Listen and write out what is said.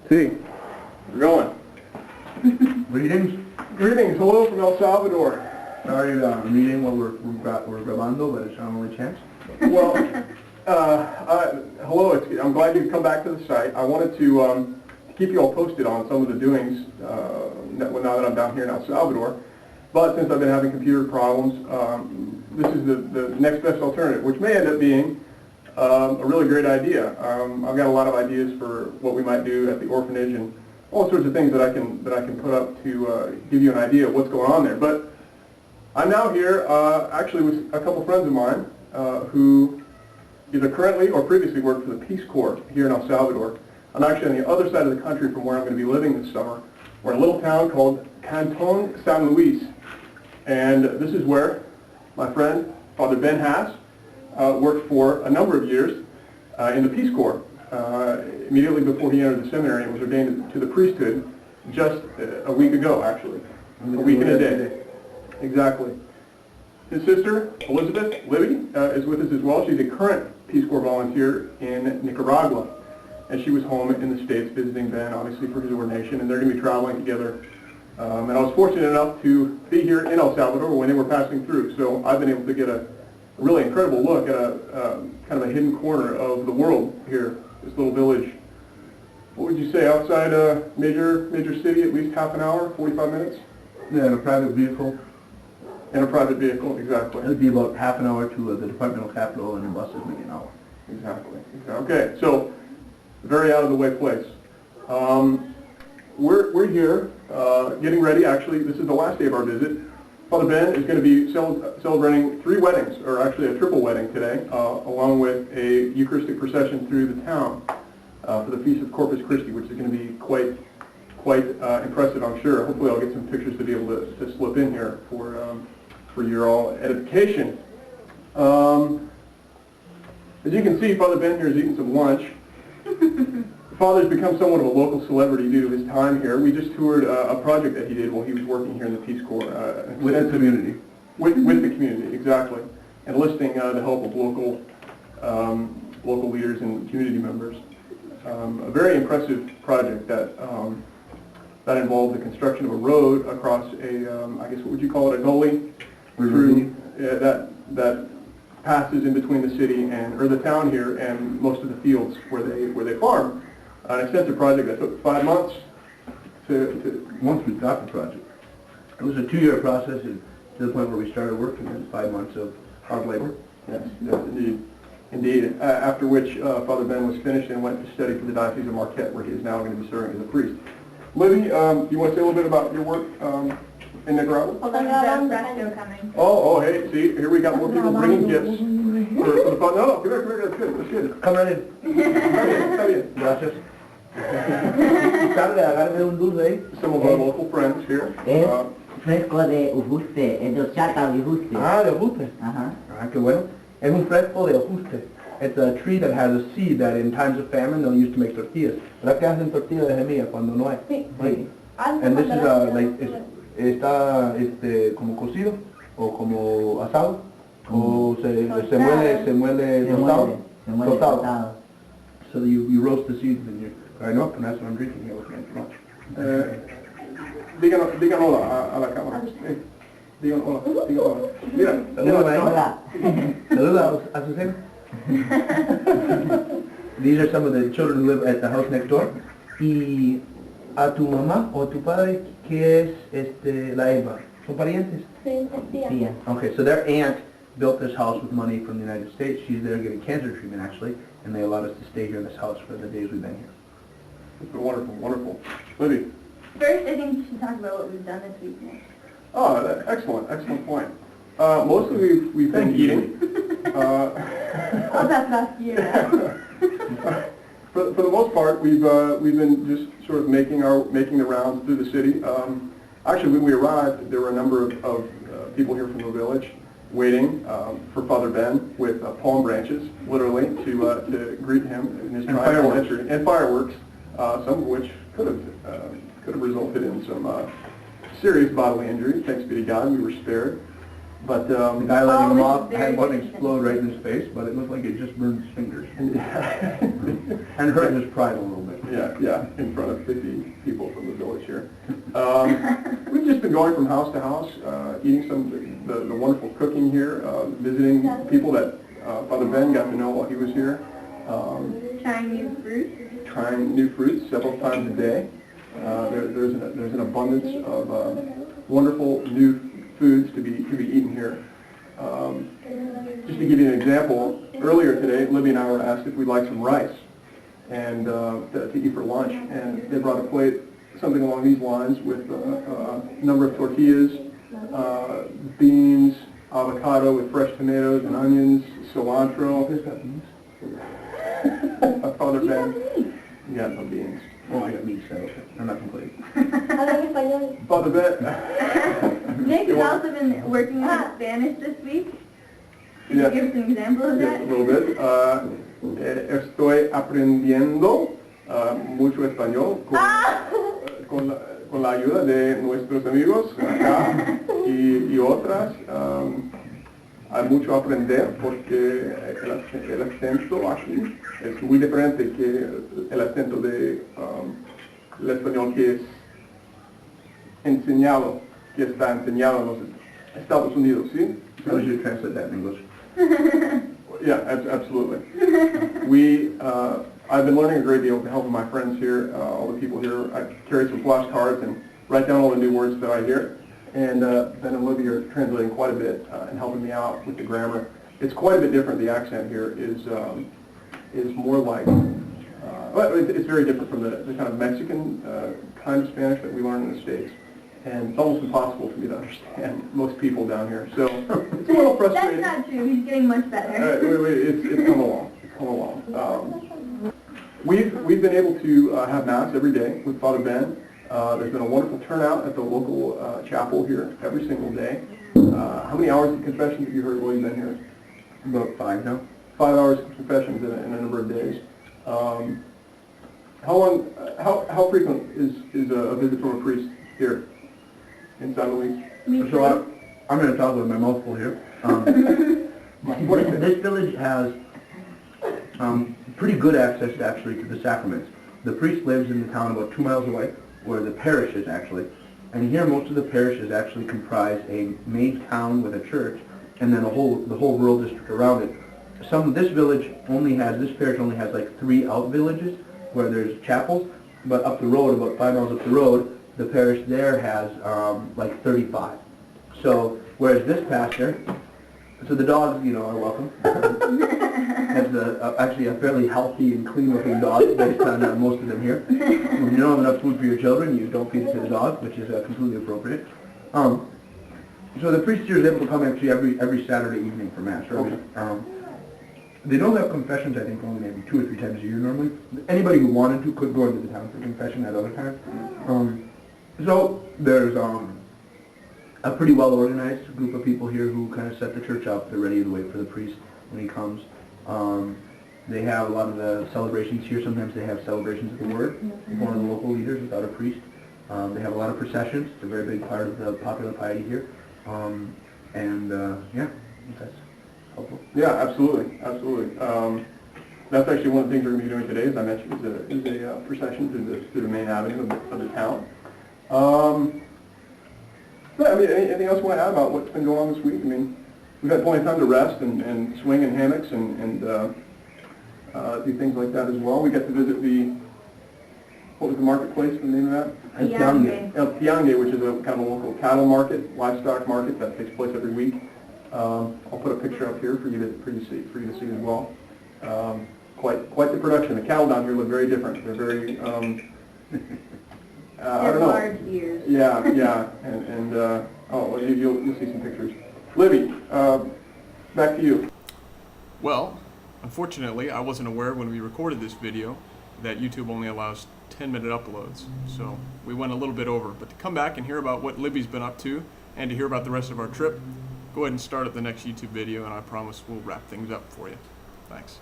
See. We're going. Greetings. Greetings. Hello from El Salvador. Sorry, meeting while we're grabando, but it's our only chance. Well, hello. I'm glad you've come back to the site. I wanted to keep you all posted on some of the doings now that I'm down here in El Salvador. But since I've been having computer problems, this is the next best alternative, which may end up being a really great idea. I've got a lot of ideas for what we might do at the orphanage and all sorts of things that I can put up to give you an idea of what's going on there. But I'm now here actually with a couple friends of mine who either currently or previously worked for the Peace Corps here in El Salvador. I'm actually on the other side of the country from where I'm going to be living this summer. We're in a little town called Canton San Luis, and this is where my friend Father Ben Haas worked for a number of years in the Peace Corps. Immediately before he entered the seminary and was ordained to the priesthood just a week ago, actually. A week and a day. Exactly. His sister, Elizabeth Libby, is with us as well. She's a current Peace Corps volunteer in Nicaragua. And she was home in the States visiting Ben, obviously, for his ordination. And they're going to be traveling together. And I was fortunate enough to be here in El Salvador when they were passing through. So I've been able to get a really incredible look at a kind of a hidden corner of the world here, this little village. What would you say, outside a major city, at least half an hour, 45 minutes? Yeah, in a private vehicle. In a private vehicle, exactly. It would be about half an hour to the departmental capital, and in buses maybe an hour. Exactly. Okay, so very out of the way place. We're here getting ready. Actually, this is the last day of our visit. Father Ben is going to be celebrating 3 weddings, or actually a triple wedding today, along with a Eucharistic procession through the town for the Feast of Corpus Christi, which is going to be quite impressive, I'm sure. Hopefully I'll get some pictures to be able to slip in here for your all edification. As you can see, Father Ben here is eating some lunch. Father's become somewhat of a local celebrity due to his time here. We just toured a project that he did while he was working here in the Peace Corps. With the community. With the community, exactly. Enlisting the help of local leaders and community members. A very impressive project that involved the construction of a road across I guess what would you call it, a gully? Through that passes in between the city or the town here and most of the fields where they farm. An extensive project that took 5 months Once we got the project. It was a 2-year process to the point where we started working in 5 months of hard labor. Yes, indeed. After which Father Ben was finished and went to study for the Diocese of Marquette, where he is now going to be serving as a priest. Libby, you want to say a little bit about your work in Nicaragua? Hold on, there's still coming. Oh, hey, see, here we got more people bringing gifts. For the fun. No, come here, that's good. Come right in. Come in. Gracias. Agarre un dulce ahí. Some of our local friends here. Fresco de Ujuste, es de horchata de Ujuste. Ah, de ajuste. Ajá. Ah, qué bueno. Es un fresco de ajuste. It's a tree that has a seed that in times of famine they'll use to make tortillas. ¿Verdad que hacen tortillas de semilla cuando no hay? Sí. Right. And this is está como cocido o como asado o se muele tostado. So you roast the seeds and you grind them up, and that's what I'm drinking here with my lunch. Digan hola a la cámara. Digan hola. Mira. Hola. Saluda a Susana. These are some of the children who live at the house next door. Y a tu mamá o tu padre, ¿qué es la Eva? ¿Son parientes? Sí, tía. Okay, so their aunt built this house with money from the United States. She's there getting cancer treatment, actually, and they allowed us to stay here in this house for the days we've been here. It's been wonderful, wonderful. Libby. First, I think you should talk about what we've done this weekend. Oh, excellent point. Mostly we've been eating. Oh, that's last year. For the most part, we've been just sort of making the rounds through the city. Actually, when we arrived, there were a number of people here from the village waiting for Father Ben with palm branches, literally, to greet him in his triumphal entry, and fireworks, some of which could have resulted in some serious bodily injury. Thanks be to God, we were spared. But The guy letting him off, I very had one good. explode right in his face, but it looked like it just burned his fingers. And hurt his pride a little bit. yeah, in front of 50 people from the village here. We've just been going from house to house, eating some of the wonderful cooking here, visiting people that Father Ben got to know while he was here. Trying new fruit. Trying new fruits several times a day. There's an abundance of wonderful new foods to be eaten here. Just to give you an example, earlier today, Libby and I were asked if we'd like some rice and to eat for lunch, and they brought a plate, something along these lines, with a number of tortillas, beans, avocado with fresh tomatoes and onions, cilantro. Who's got beans? Father You Ben, got meat. you got no beans. Oh, I got meat, so I'm not complaining. Father Ben. Nick has also been working on Spanish this week. Can Yeah. you give us an example of Yes, that? a little bit. Estoy aprendiendo mucho español con la ayuda de nuestros amigos acá y otras. Hay mucho a aprender porque el acento aquí es muy diferente que el acento de el español que es enseñado, que está enseñado en los Estados Unidos, ¿sí? How would you translate that in English? Yeah, absolutely. I've been learning a great deal with the help of my friends here, all the people here. I carry some flashcards and write down all the new words that I hear. And Ben and Libby are translating quite a bit and helping me out with the grammar. It's quite a bit different. The accent here is more like, well, it's very different from the kind of Mexican kind of Spanish that we learn in the States. And it's almost impossible for me to understand most people down here. So it's a little frustrating. That's not true. He's getting much better. It's come along. It's come along. We've been able to have Mass every day with Father Ben. There's been a wonderful turnout at the local chapel here every single day. How many hours of confession have you heard while you've been here? About 5 now. 5 hours of confessions in a number of days. How frequent is a visit from a priest here in San Luis? So I'm going to talk with my mouth full here. This village has pretty good access actually to the sacraments. The priest lives in the town about 2 miles away, where the parish is actually. And here most of the parishes actually comprise a main town with a church, and then the whole rural district around it. This parish only has like 3 out villages where there's chapels, but up the road, about 5 miles up the road, the parish there has like 35. So, whereas this pastor, so the dogs, are welcome. Has actually a fairly healthy and clean-looking dog based on most of them here. When you don't have enough food for your children, you don't feed it to the dog, which is completely appropriate. So the priest here is able to come actually every Saturday evening for Mass. They don't have confessions, I think, only maybe 2 or 3 times a year normally. Anybody who wanted to could go into the town for confession at other times. So there's a pretty well-organized group of people here who kind of set the church up. They're ready to wait for the priest when he comes. They have a lot of the celebrations here. Sometimes they have celebrations of the Word with one of the local leaders without a priest. They have a lot of processions. It's a very big part of the popular piety here. Yeah, that's helpful. Yeah, absolutely. That's actually one of the things we're going to be doing today, as I mentioned, is a procession through the main avenue of the town. Yeah, anything else you want to add about what's been going on this week? We've had plenty of time to rest and swing in hammocks and do things like that as well. We got to visit what was the marketplace, the name of that? El Tiangue, which is a kind of a local cattle market, livestock market that takes place every week. I'll put a picture up here for you to see as well. Quite the production. The cattle down here look very different. They're very I don't know. Large ears. Yeah, and you'll see some pictures. Libby, back to you. Well, unfortunately, I wasn't aware when we recorded this video that YouTube only allows 10-minute uploads, so we went a little bit over. But to come back and hear about what Libby's been up to and to hear about the rest of our trip, go ahead and start at the next YouTube video, and I promise we'll wrap things up for you. Thanks.